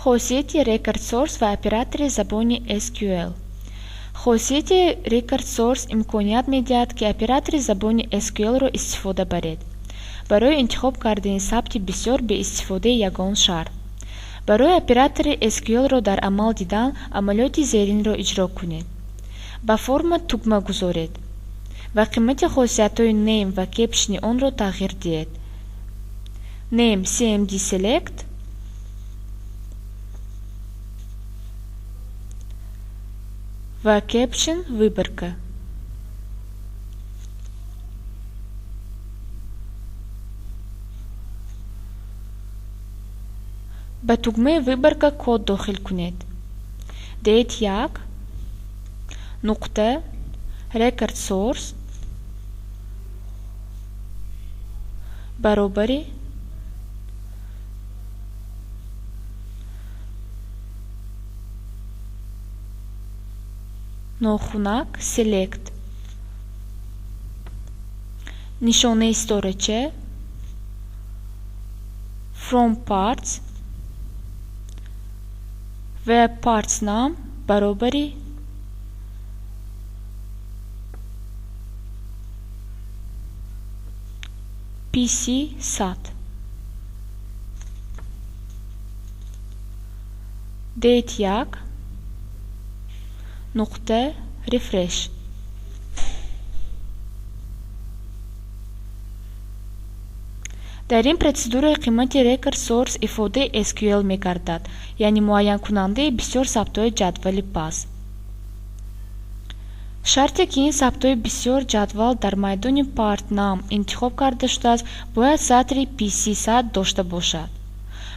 خاصیت record source و اپراتور زبان SQL. خاصیت record source امکانیت میدهد که اپراتور زبان SQL را استفاده برید برای انتخاب کردن ثبت بسیار به استفاده یگان شرط. برای اپراتور SQL را در عمل دیدن عملیات زیرین را اجرا کنید. با فرم تکمه گذارید و قیمت خاصیت‌های name و caption آن را تغییر دهید. name cmd select و caption выборка. به تکمه выборка کد داخل کنید. date یک نقطه record source برابری ناخونک select نشانه storage from parts و parts name برابری PC SAT date یک نقطه refresh. در این پروسیدور قیمت record source افاده SQL می‌گردد، یعنی معین کننده بسیار ثبت‌های جدول پس. شرطی که این ثبت‌های بسیار جدول در میدان پارت نام انتخاب کرده شده است باید سطر PC SAT داشته باشد.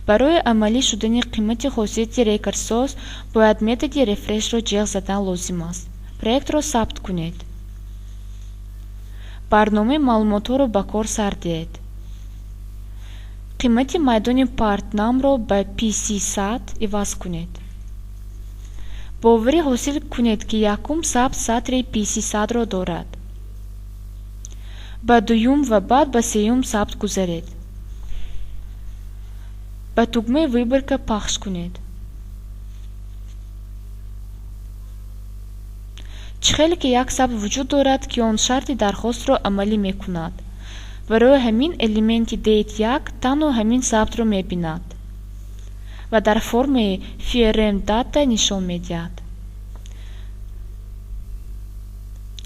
برای عملی شدن قیمت خاصیت record source باید متد refresh را جیغ زدن لازم است. پروژه را ثبت کنید. برنامه معلومات را به کار سر دهید. قیمت میدان پارت نام را به PC SAT عوض کنید. باوری حاصل کنید که یکم ثبت سطر PC SAT را دارد. به دوم و بعد به سوم ثبت گذارید. به تکمه выборка پخش کنید. چخیلی که یک ثبت وجود دارد که آن شرط درخواست را عملی می کند. برای همین الیمنت date یک تنها همین ثبت را می بیند و در فرم frm data نشان می دهد.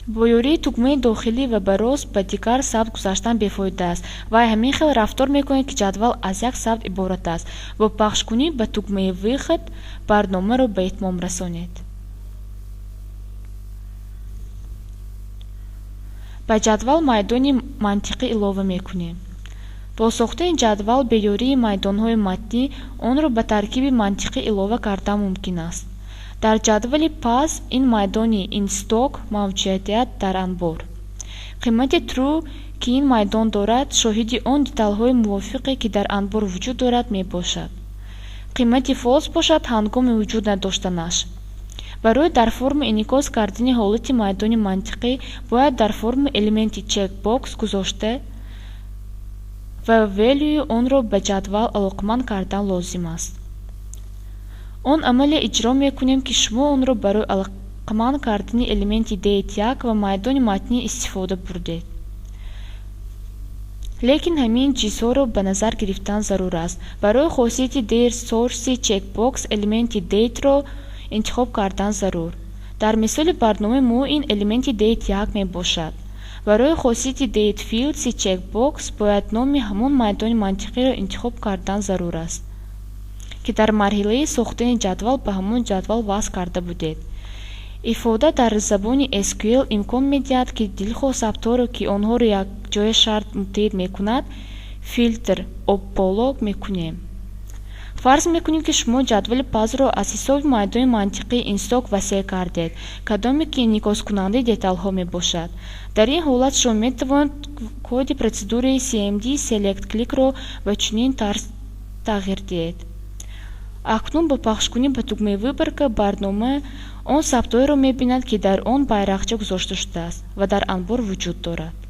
با یاری تکمه داخلی و براز به دیگر ثبت گذاشتن بیفایده است و همین خیلی رفتار میکنید که جدول از یک ثبت عبارت است. با پخش کنی به تکمه ویخت برنامه را به اتمام رسانید. به جدول میدان منطقی علاوه میکنیم. با ساختن جدول به یاری میدانهای متنی آن را به ترکیب منطقی علاوه کردن ممکن است. در جدول پس این میدان این استاک موجودیت در انبار. قیمت true که این میدان دارد شاهد آن دیتیل های موافقی که در انبار وجود دارد می باشد. قیمت false باشد هنگام وجود نداشتنش. برای در فرم انعکاس کردن حالت میدان منطقی باید در فرم الیمنت چک باکس گذاشته و value آن را به جدول علاقمند کردن لازم است. آن عمل اجرا میکنیم که شما آن را برای علاقمند کردن الیمنت date یک و میدان متنی استفاده بردید. لیکن همین چیزها را به نظر گرفتن ضرور است. برای خاصیت date source چک باکس الیمنت date را انتخاب کردن ضرور. در مثال برنامه ما این الیمنت date یک می باشد. برای خاصیت date field چک باکس باید نام همون میدان منطقی را انتخاب کردن ضرور است که در مرحله ساختن جدول به همون جدول وصل کرده بودید. افاده در زبان SQL امکان میدهد که دلخواه ثبت‌ها را که آنها را یک جای شرط متحد میکند فیلتر بالا میکنیم. فرض میکنیم که شما جدول پس را از حساب میدان منطقی اینستاک وسیع کردید کدامی که انعکاس کننده دیتیل ها می باشد. در این حالت شما میتوانید کد پروسیدور cmd select کلیک را به چنین طرز تغییر دهید. اکنون با پخش کنی به تکمه ویبرک برنامه آن ثبت‌های را می‌بیند که در آن بیرقچه گذاشته شده است و در انبار وجود دارد.